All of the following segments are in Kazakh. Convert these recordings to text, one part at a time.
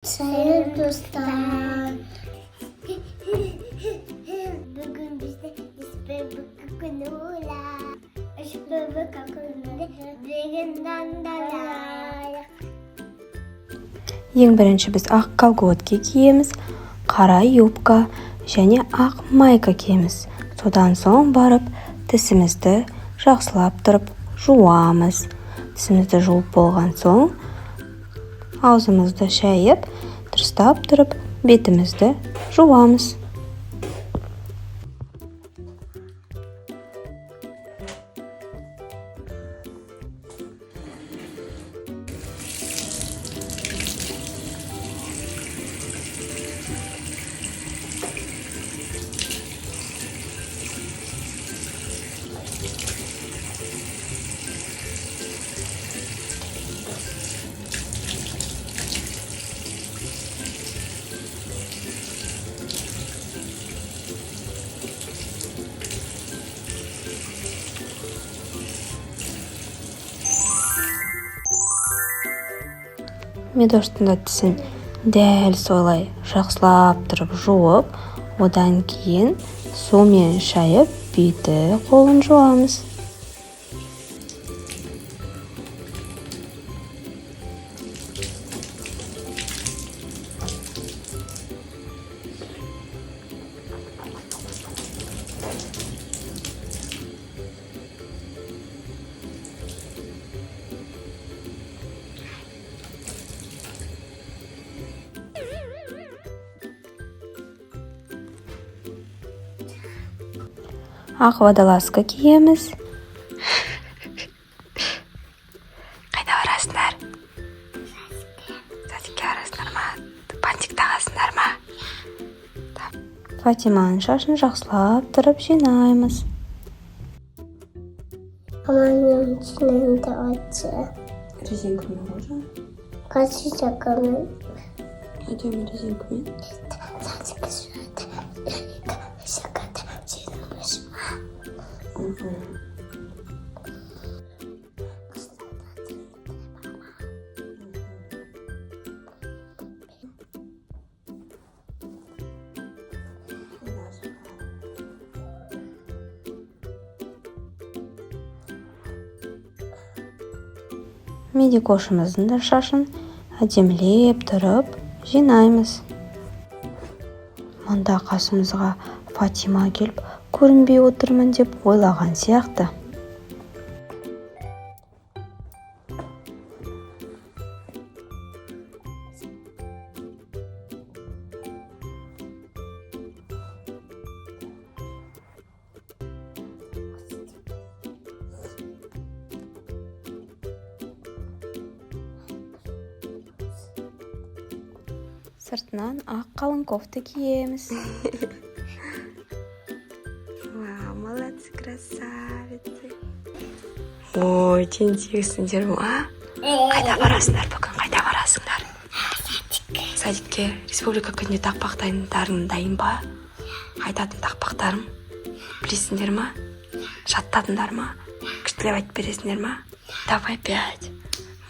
Sayın dostlar. Bugün bizde bugün ola. Bugün Ең бірінші біз ақ колготки киеміз, қара юбка және ақ майка киеміз. Содан соң барып тісімізді жақсылап тұрып жуамыз. Тісімізді жуып болған соң аузымызды шайып, дұрыстап тұрып бетімізді жуамыз. Медоштың да тісін дәл солай жақсылап тұрып жуып, одан кейін сумен шайып, беті қолын жуамыз. Ақ водолазка киеміз. Қайда барасыңдар? Садикке барасыңдар ма? Бантик тағасыңдар ма? Фатиманың шашын жақсылап тұрып жинаймыз. Аманның içinde açı. Резинкамен қойжа? Kaçı çakalım. Әдемі резинкамен. Sadece şurada. Şakada çiğnemiş. Медикошымыздың да шашын әдемілеп тұрып жинаймыз. Мұнда қасымызға Фатима келіп көрінбей отырмын деп ойлаған сияқты. Сыртынан ақ қалың кофта киеміз. Вау, молодцы, красавицы. Ой, тентексіңдер ма? Қайда барасыңдар бүгін? Қайда барасыңдар? Садикке республика күнде тақпақтарың дайын ба? Қайтатын тақпақтарым? Білесіңдер ма? Жаттадыңдар ма? Күштілеп айтып бересіңдер ма? Давай 5.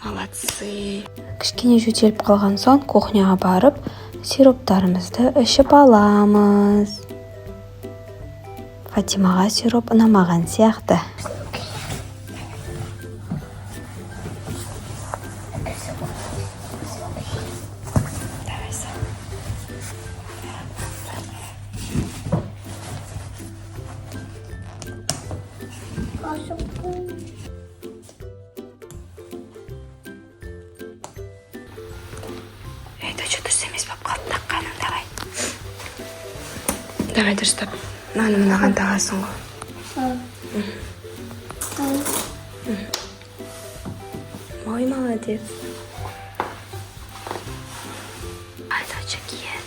Молодцы. Кішкене жөтеліп қалған соң кухняға барып, сироптарымызды ішіп аламыз. Фатимаға сироп ұнамаған сияқты. Это что дұрыс емес болып қалды таққаның, давай. Давай дұрыстап. Мынаны мынаған тағасың ғой. Ой, молодец. Айдача киен.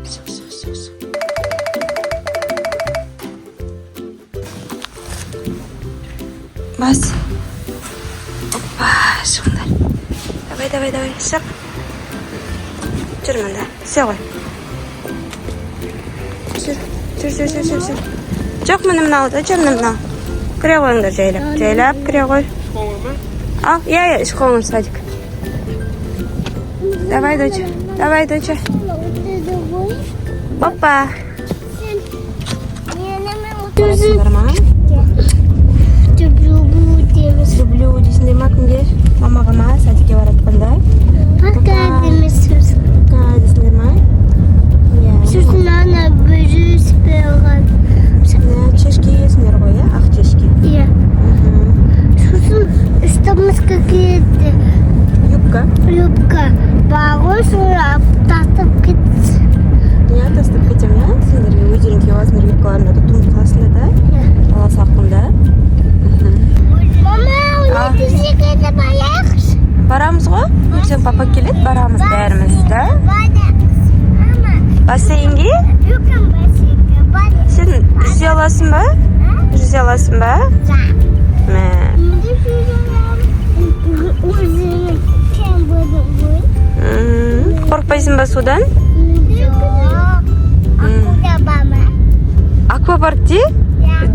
Все. Бас. Опа, шыңдар. Давай, шық. Жүр мұнда, все ғой. Жүр. Жоқ, мұны мынау да, жүр мұны мынау. Кіре қойыңдар жайлап кіре қой. Ал, иә, школың садик. Давай, доча. Опа. Барасыңдар ма? Люблю дейсіңдер ма кімге? Мамаға ма? Садикке баратқанда? Пока демесіз. Пока дейсіңдер ма? Сосын ана бүрі спелған. Чешке есіңдер ғой, ақ чешке. Иә. Сосын үстімізге келді. Юбка. Бағой sonra тастып кетсін. Иә, тастап кетем, иә? Сендерге өздерің киіп аласыңдар юбкаларына тұтынып қаласыңдар да? Ала салқында. Мама, оны түзекеді баяқш. Барамыз ғой? Ертең папа келеді, барамыз бәріміз, да? Бассейнге? Юкам бассейнге. Сен жүзе аласың ба? Жүзе аласың ба? Мә. Өзінің кем болдың ғой. Қорқпайсың ба судан? Акула бама. Аквапарк де?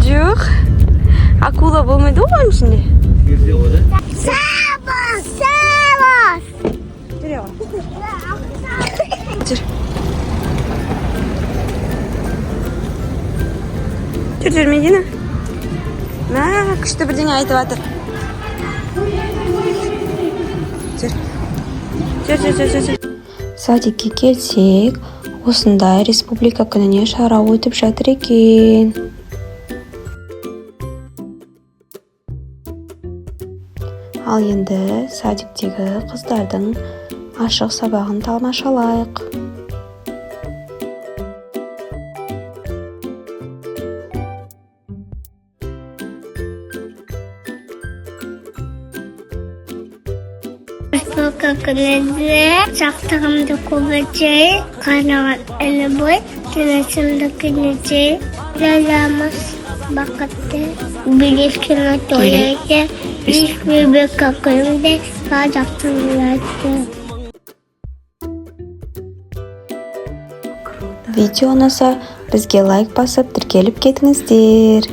Жоқ. Акула болмайды ғой оның ішінде? Сабас! Жүре ғой. Жүр, Медина. Мә, күшті бірдеңе айтып жатыр. Жүр. Садикке келсек, осындай республика күніне шара өтіп жатыр екен. Ал енді садиктегі қыздардың ашық сабағын тамашалайық. Республика күнінде жақтығымды көбіртей, қараған әлі бой, тінісімді күнінде жазамыз бақытты. Білескені тойлайды, республика күнінде жақтығымды. Видео ұнаса, бізге лайк басып, тіркеліп кетіңіздер.